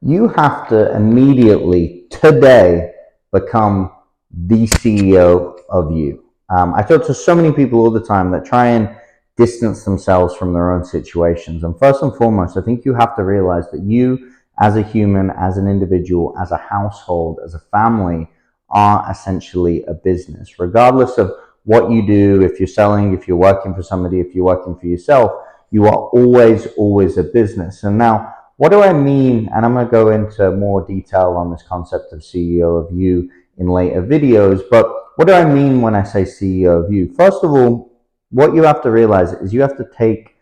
You have to immediately, today, become the CEO of you. I talk to so many people all the time that try and distance themselves from their own situations. And first and foremost, I think you have to realize that you, as a human, as an individual, as a household, as a family, are essentially a business. Regardless of what you do, if you're selling, if you're working for somebody, if you're working for yourself, you are always a business. And now, what do I mean? And I'm going to go into more detail on this concept of CEO of you in later videos. But what do I mean when I say CEO of you? First of all, what you have to realize is you have to take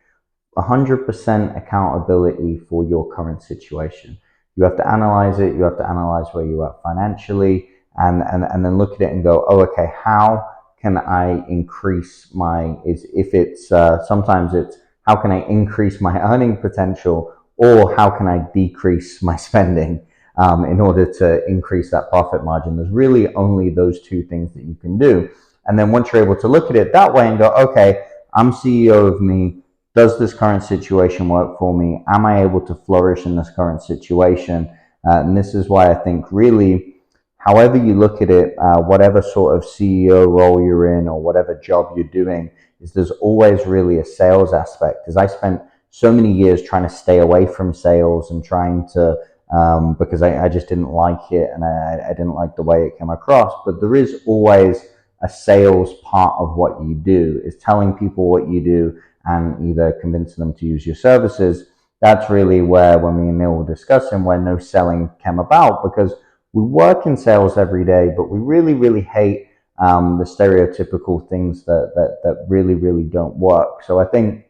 100% accountability for your current situation. You have to analyze it. You have to analyze where you are financially, and then look at it and go, oh, okay, how can I increase my? Is if it's sometimes it's how can I increase my earning potential, or how can I decrease my spending in order to increase that profit margin? There's really only those two things that you can do. And then once you're able to look at it that way and go, okay, I'm CEO of me. Does this current situation work for me? Am I able to flourish in this current situation? And this is why I think really, however you look at it, whatever sort of CEO role you're in or whatever job you're doing, is there's always really a sales aspect. Because I spent so many years trying to stay away from sales and trying to, because I just didn't like it and I didn't like the way it came across. But there is always a sales part of what you do, is telling people what you do and either convincing them to use your services. That's really where, when me and Neil were discussing, where no selling came about, because we work in sales every day, but we really hate the stereotypical things that really don't work. So I think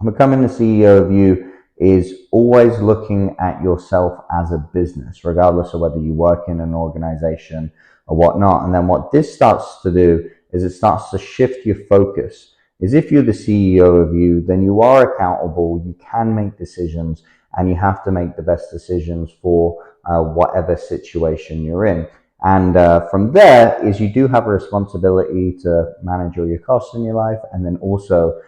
becoming the CEO of you is always looking at yourself as a business, regardless of whether you work in an organization or whatnot. And then what this starts to do is it starts to shift your focus. Is if you're the CEO of you, then you are accountable, you can make decisions, and you have to make the best decisions for whatever situation you're in. And from there is you do have a responsibility to manage all your costs in your life, and then also,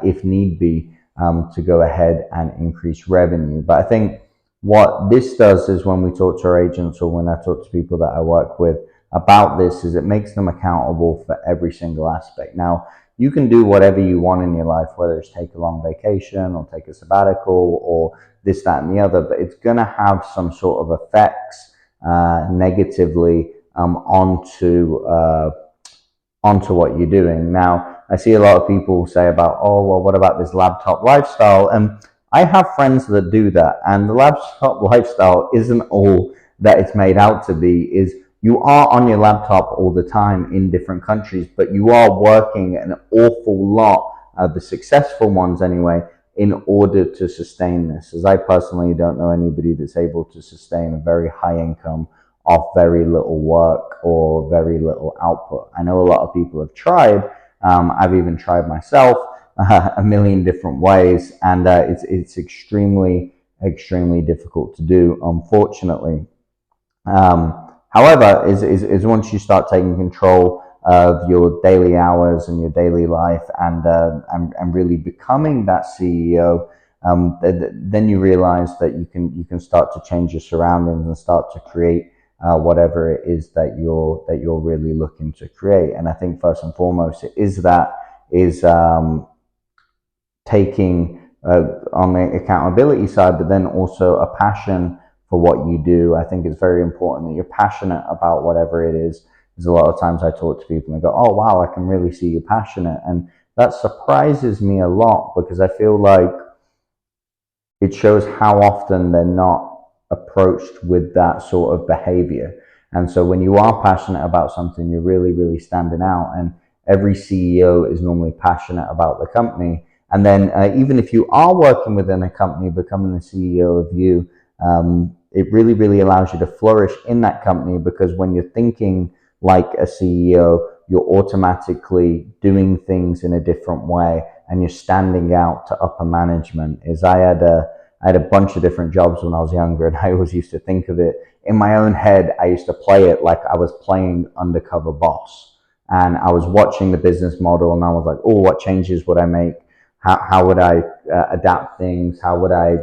if need be, to go ahead and increase revenue. But I think what this does is when we talk to our agents or when I talk to people that I work with about this, is it makes them accountable for every single aspect. Now, you can do whatever you want in your life, whether it's take a long vacation or take a sabbatical or this, that, and the other, but it's going to have some sort of effects negatively onto what you're doing. Now, I see a lot of people say about, oh, well, what about this laptop lifestyle? And I have friends that do that. And the laptop lifestyle isn't all that it's made out to be. Is you are on your laptop all the time in different countries, but you are working an awful lot, the successful ones anyway, in order to sustain this. As I personally don't know anybody that's able to sustain a very high income off very little work or very little output. I know a lot of people have tried. I've even tried myself a million different ways, and it's extremely difficult to do, unfortunately. However, is once you start taking control of your daily hours and your daily life, and really becoming that CEO, then you realize that you can start to change your surroundings and start to create whatever it is that you're really looking to create. And I think first and foremost, it is taking on the accountability side, but then also a passion for what you do. I think it's very important that you're passionate about whatever it is. There's a lot of times I talk to people and they go, oh wow, I can really see you're passionate. And that surprises me a lot, because I feel like it shows how often they're not approached with that sort of behavior. And so when you are passionate about something, you're really standing out. And every CEO is normally passionate about the company. And then even if you are working within a company, becoming the CEO of you, it really allows you to flourish in that company, because when you're thinking like a CEO, you're automatically doing things in a different way, and you're standing out to upper management. I had a bunch of different jobs when I was younger, and I always used to think of it in my own head. I used to play it like I was playing undercover boss, and I was watching the business model, and I was like, oh, what changes would I make? How would I adapt things? How would I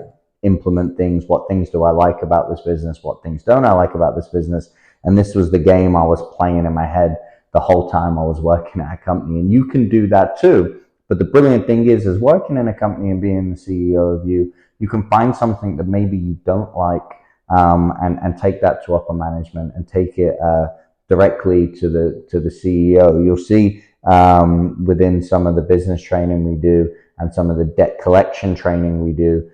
implement things. What things do I like about this business? What things don't I like about this business? And this was the game I was playing in my head the whole time I was working at a company. And you can do that too. But the brilliant thing is working in a company and being the CEO of you, you can find something that maybe you don't like, and take that to upper management and take it directly to the CEO. You'll see within some of the business training we do and some of the debt collection training we do,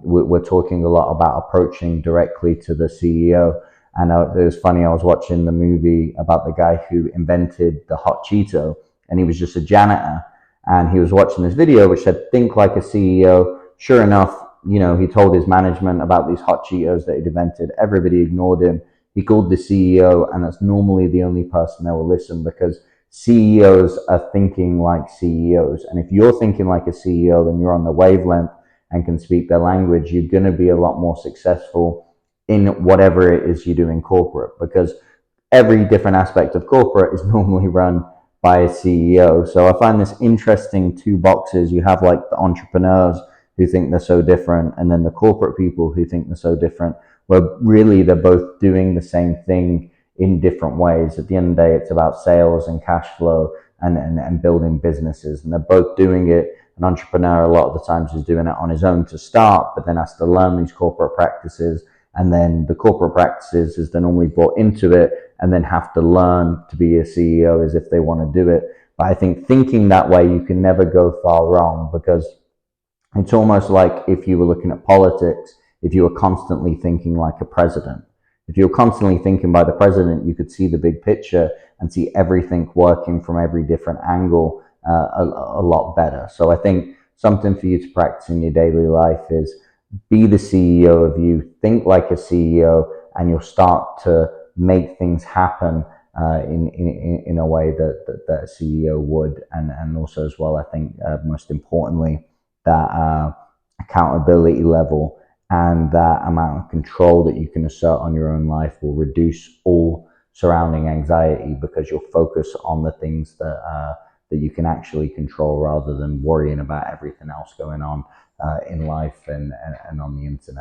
we're talking a lot about approaching directly to the CEO. And it was funny, I was watching the movie about the guy who invented the hot Cheeto, and he was just a janitor. And he was watching this video which said, think like a CEO. Sure enough, he told his management about these hot Cheetos that he'd invented. Everybody ignored him. He called the CEO, and that's normally the only person that will listen, because CEOs are thinking like CEOs. And if you're thinking like a CEO and you're on the wavelength and can speak their language, you're going to be a lot more successful in whatever it is you do in corporate, because every different aspect of corporate is normally run by a CEO. So I find this interesting two boxes. You have like the entrepreneurs who think they're so different, and then the corporate people who think they're so different, where really they're both doing the same thing in different ways. At the end of the day, it's about sales and cash flow and building businesses, and they're both doing it. An entrepreneur a lot of the times is doing it on his own to start, but then has to learn these corporate practices, and then the corporate practices is then normally brought into it, and then have to learn to be a CEO as if they want to do it. But I think thinking that way, you can never go far wrong, because it's almost like if you were looking at politics, if you were constantly thinking like a president. If you were constantly thinking by the president, you could see the big picture and see everything working from every different angle a lot better. So I think something for you to practice in your daily life is be the CEO of you, think like a CEO, and you'll start to make things happen in a way that a CEO would. And also as well, I think most importantly, that accountability level and that amount of control that you can assert on your own life will reduce all surrounding anxiety, because you'll focus on the things that you can actually control, rather than worrying about everything else going on in life and on the internet.